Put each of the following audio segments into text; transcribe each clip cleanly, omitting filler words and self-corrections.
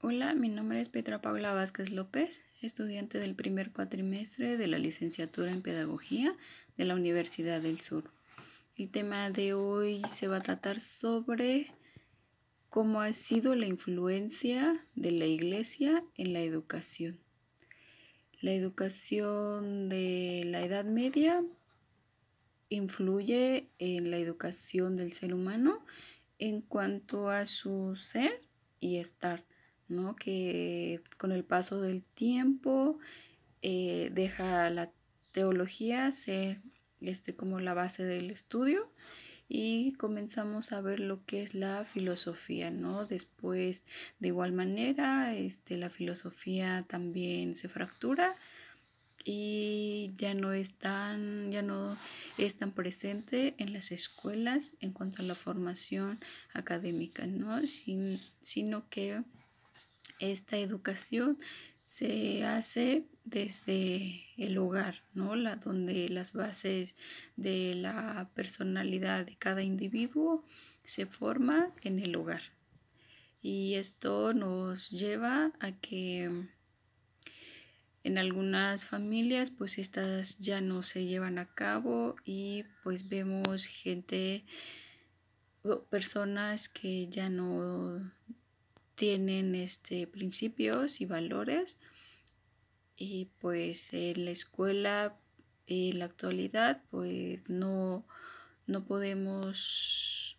Hola, mi nombre es Petra Paula Vázquez López, estudiante del primer cuatrimestre de la licenciatura en Pedagogía de la Universidad del Sur. El tema de hoy se va a tratar sobre cómo ha sido la influencia de la Iglesia en la educación. La educación de la Edad Media influye en la educación del ser humano en cuanto a su ser y estar, ¿no? Que con el paso del tiempo deja la teología ser como la base del estudio y comenzamos a ver lo que es la filosofía, ¿no? Después, de igual manera, la filosofía también se fractura y ya no es tan presente en las escuelas en cuanto a la formación académica, ¿no? Sino que esta educación se hace desde el hogar, ¿no? Donde las bases de la personalidad de cada individuo se forma en el hogar. Y esto nos lleva a que en algunas familias pues estas ya no se llevan a cabo y pues vemos personas que ya no tienen principios y valores y pues en la escuela en la actualidad pues no podemos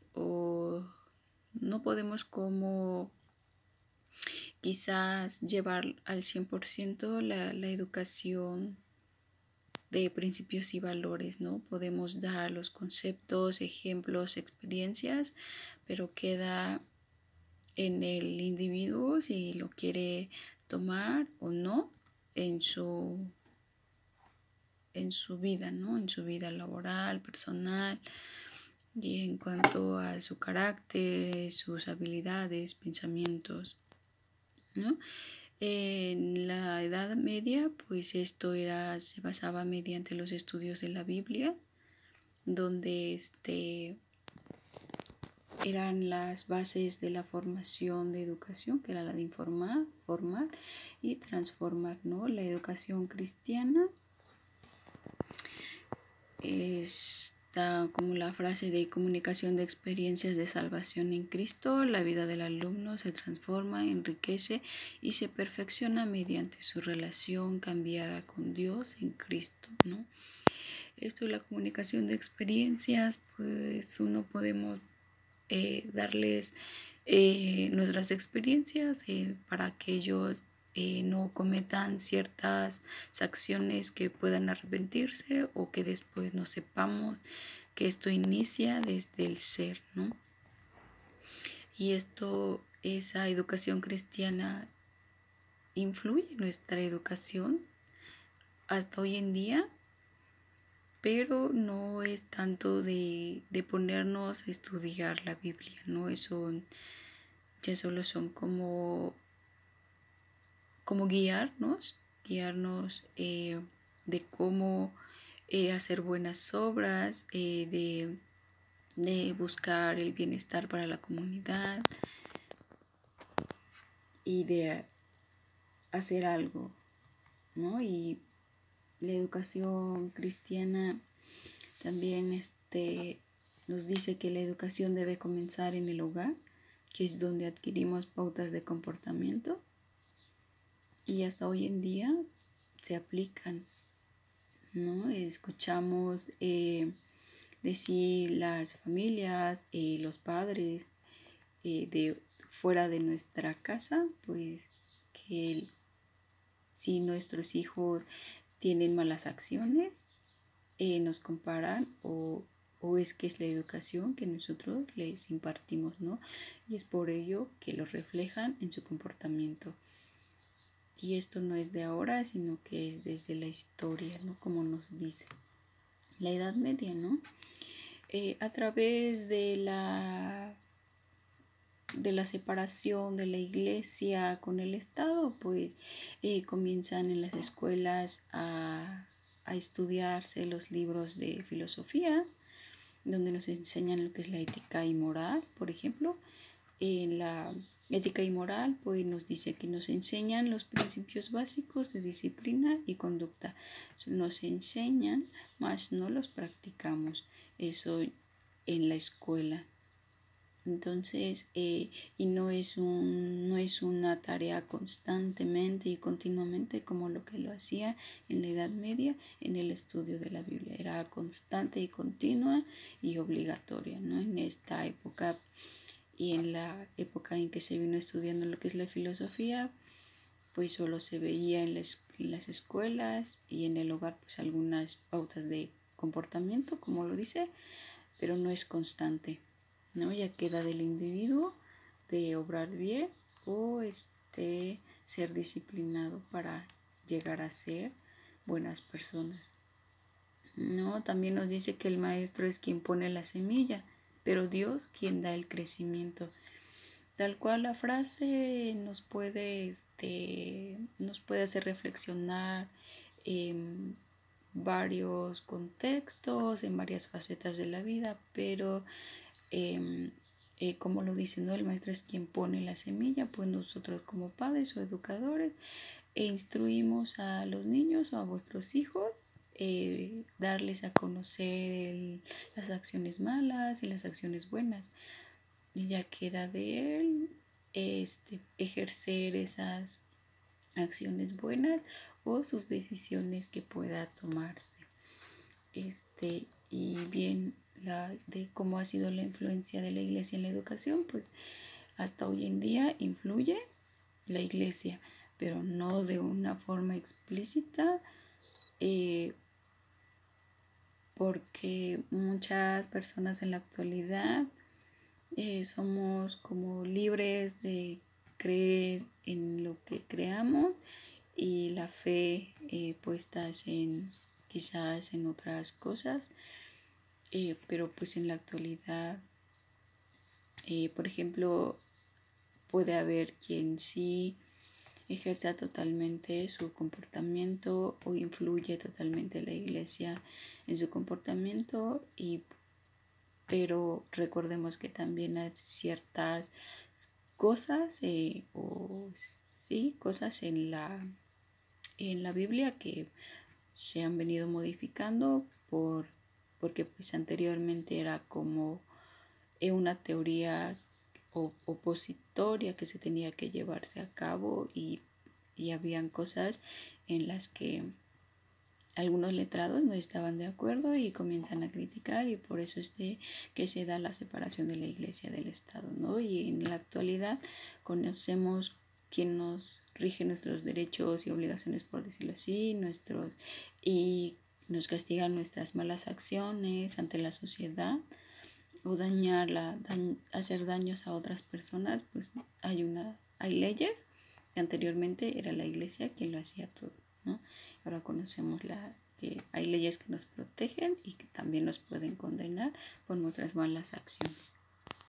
como quizás llevar al 100% la educación de principios y valores, ¿no? Podemos dar los conceptos, ejemplos, experiencias, pero queda en el individuo si lo quiere tomar o no en su vida, ¿no? En su vida laboral, personal y en cuanto a su carácter, sus habilidades, pensamientos, ¿no? En la Edad Media, pues esto se basaba mediante los estudios de la Biblia, donde eran las bases de la formación de educación, que era la de informar, formar y transformar, ¿no? La educación cristiana está como la frase de comunicación de experiencias de salvación en Cristo. La vida del alumno se transforma, enriquece y se perfecciona mediante su relación cambiada con Dios en Cristo, ¿no? Esto es la comunicación de experiencias, pues uno podemos darles nuestras experiencias para que ellos no cometan ciertas acciones que puedan arrepentirse o que después no sepamos que esto inicia desde el ser, ¿no? Y esa educación cristiana influye en nuestra educación hasta hoy en día, pero no es tanto de ponernos a estudiar la Biblia, ¿no? Eso ya solo son como guiarnos de cómo hacer buenas obras, de buscar el bienestar para la comunidad y de hacer algo, ¿no? Y la educación cristiana también nos dice que la educación debe comenzar en el hogar, que es donde adquirimos pautas de comportamiento y hasta hoy en día se aplican, ¿no? Escuchamos decir las familias, los padres de fuera de nuestra casa, pues que si nuestros hijos tienen malas acciones, nos comparan o es que es la educación que nosotros les impartimos, ¿no? Y es por ello que lo reflejan en su comportamiento. Y esto no es de ahora, sino que es desde la historia, ¿no? Como nos dice la Edad Media, ¿no? A través de la separación de la iglesia con el Estado, pues comienzan en las escuelas a estudiarse los libros de filosofía, donde nos enseñan lo que es la ética y moral, por ejemplo. En la Ética y moral, pues nos dice que nos enseñan los principios básicos de disciplina y conducta. Nos enseñan, mas no los practicamos. Eso en la escuela. Entonces, y no es una tarea constantemente y continuamente como lo que lo hacía en la Edad Media en el estudio de la Biblia. Era constante y continua y obligatoria, ¿no? En esta época y en la época en que se vino estudiando lo que es la filosofía, pues solo se veía en las escuelas y en el hogar pues algunas pautas de comportamiento, como lo dice, pero no es constante, ¿no? Ya queda del individuo de obrar bien o ser disciplinado para llegar a ser buenas personas. No, también nos dice que el maestro es quien pone la semilla, pero Dios quien da el crecimiento. Tal cual la frase nos puede hacer reflexionar en varios contextos, en varias facetas de la vida, pero como lo dice, ¿no? El maestro es quien pone la semilla, pues nosotros como padres o educadores instruimos a los niños o a vuestros hijos, darles a conocer las acciones malas y las acciones buenas. Y ya queda de él ejercer esas acciones buenas o sus decisiones que pueda tomarse. Y bien, de cómo ha sido la influencia de la iglesia en la educación, pues hasta hoy en día influye la iglesia, pero no de una forma explícita, porque muchas personas en la actualidad somos como libres de creer en lo que creamos y la fe puestas en quizás en otras cosas, pero pues en la actualidad, por ejemplo, puede haber quien sí ejerza totalmente su comportamiento o influye totalmente la iglesia en su comportamiento, pero recordemos que también hay ciertas cosas cosas en la Biblia que se han venido modificando porque pues anteriormente era como una teoría opositoria que se tenía que llevarse a cabo y habían cosas en las que algunos letrados no estaban de acuerdo y comienzan a criticar, y por eso es que se da la separación de la iglesia del Estado, ¿no? Y en la actualidad conocemos quién nos rige nuestros derechos y obligaciones, por decirlo así, y nos castigan nuestras malas acciones ante la sociedad o hacer daños a otras personas. Pues hay leyes que anteriormente era la iglesia quien lo hacía todo, ¿no? Ahora conocemos que hay leyes que nos protegen y que también nos pueden condenar por nuestras malas acciones.